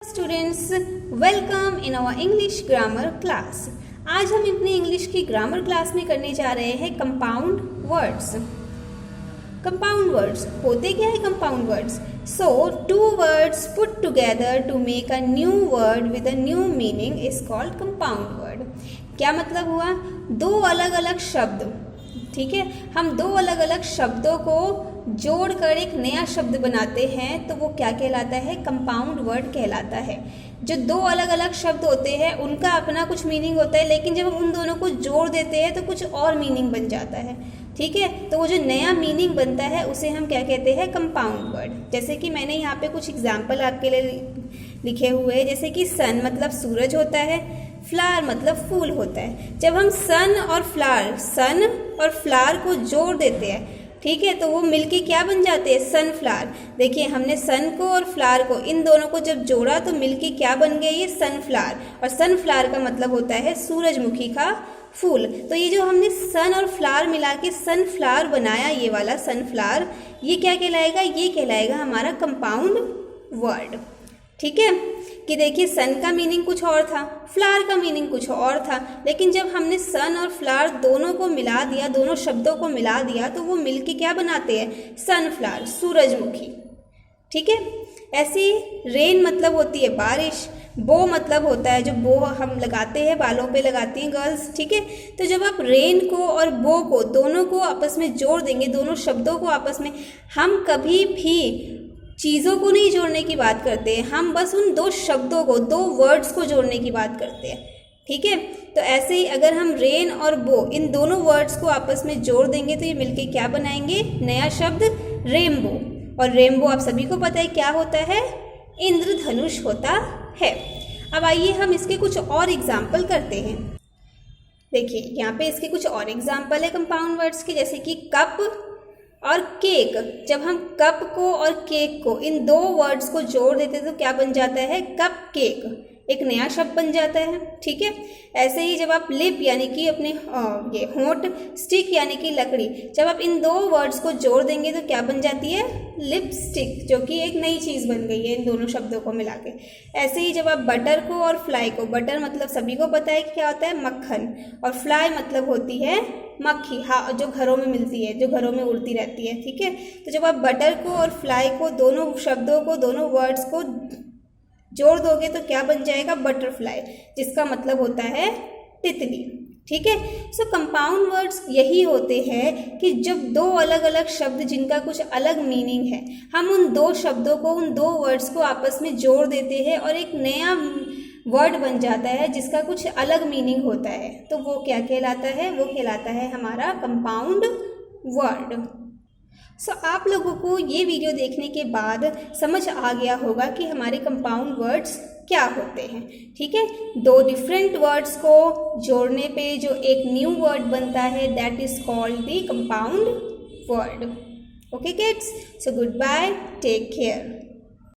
Students, welcome in our English grammar class. आज हम अपनी इंग्लिश की ग्रामर क्लास में करने जा रहे हैं कंपाउंड वर्ड्स। कंपाउंड वर्ड्स होते क्या है? Compound words, so two words put together to make a new word with a new meaning is called compound word. क्या मतलब हुआ? दो अलग अलग शब्द, ठीक है, हम दो अलग अलग शब्दों को जोड़कर एक नया शब्द बनाते हैं तो वो क्या कहलाता है? कंपाउंड वर्ड कहलाता है। जो दो अलग अलग शब्द होते हैं उनका अपना कुछ मीनिंग होता है, लेकिन जब हम उन दोनों को जोड़ देते हैं तो कुछ और मीनिंग बन जाता है, ठीक है। तो वो जो नया मीनिंग बनता है उसे हम क्या कहते हैं? Compound word. जैसे कि मैंने यहाँ पे कुछ एग्जाम्पल आपके लिए लिखे हुए हैं, जैसे कि सन मतलब सूरज होता है, फ्लावर मतलब फूल होता है। जब हम सन और फ्लावर को जोड़ देते हैं, ठीक है, तो वो मिलके क्या बन जाते हैं? सनफ्लावर। देखिए, हमने सन को और फ्लावर को, इन दोनों को जब जोड़ा तो मिलके क्या बन गया? ये सनफ्लावर। और सनफ्लावर का मतलब होता है सूरजमुखी का फूल। तो ये जो हमने सन और फ्लावर मिला के सनफ्लावर बनाया, ये वाला सनफ्लावर, ये क्या कहलाएगा? ये कहलाएगा हमारा कंपाउंड वर्ड, ठीक है। कि देखिए, सन का मीनिंग कुछ और था, फ्लावर का मीनिंग कुछ और था, लेकिन जब हमने सन और फ्लावर दोनों को मिला दिया, दोनों शब्दों को मिला दिया, तो वो मिलके क्या बनाते हैं? सनफ्लावर, सूरजमुखी, ठीक है। ऐसी रेन मतलब होती है बारिश, बो मतलब होता है जो बो हम लगाते हैं, बालों पे लगाती हैं गर्ल्स, ठीक है। तो जब आप रेन को और बो को दोनों को आपस में जोड़ देंगे, दोनों शब्दों को आपस में, हम कभी भी चीज़ों को नहीं जोड़ने की बात करते हैं, हम बस उन दो शब्दों को, दो वर्ड्स को जोड़ने की बात करते हैं, ठीक है। तो ऐसे ही अगर हम रेन और बो, इन दोनों वर्ड्स को आपस में जोड़ देंगे तो ये मिलके क्या बनाएंगे? नया शब्द रेनबो। और रेनबो आप सभी को पता है क्या होता है? इंद्रधनुष होता है। अब आइए हम इसके कुछ और एग्जाम्पल करते हैं। देखिए, यहाँ पे इसके कुछ और एग्जाम्पल है कंपाउंड वर्ड्स के, जैसे कि कप और केक। जब हम कप को और केक को, इन दो वर्ड्स को जोड़ देते तो क्या बन जाता है? कप केक, एक नया शब्द बन जाता है, ठीक है। ऐसे ही जब आप लिप यानी कि अपने ये होंठ, स्टिक यानी कि लकड़ी, जब आप इन दो वर्ड्स को जोड़ देंगे तो क्या बन जाती है? लिपस्टिक, जो कि एक नई चीज़ बन गई है इन दोनों शब्दों को मिला के। ऐसे ही जब आप बटर को और फ्लाई को, बटर मतलब सभी को पता है कि क्या होता है? मक्खन, और फ्लाई मतलब होती है मक्खी, हाँ, जो घरों में मिलती है, जो घरों में उड़ती रहती है, ठीक है। तो जब आप बटर को और फ्लाई को, दोनों शब्दों को, दोनों वर्ड्स को जोड़ दोगे तो क्या बन जाएगा? बटरफ्लाई, जिसका मतलब होता है तितली, ठीक है। सो कंपाउंड वर्ड्स यही होते हैं कि जब दो अलग अलग शब्द जिनका कुछ अलग मीनिंग है, हम उन दो शब्दों को, उन दो वर्ड्स को आपस में जोड़ देते हैं और एक नया वर्ड बन जाता है जिसका कुछ अलग मीनिंग होता है, तो वो क्या कहलाता है? वो कहलाता है हमारा कंपाउंड वर्ड। सो आप लोगों को ये वीडियो देखने के बाद समझ आ गया होगा कि हमारे कंपाउंड वर्ड्स क्या होते हैं, ठीक है। दो डिफरेंट वर्ड्स को जोड़ने पे जो एक न्यू वर्ड बनता है, that is called the compound word. Okay kids, so goodbye, take care.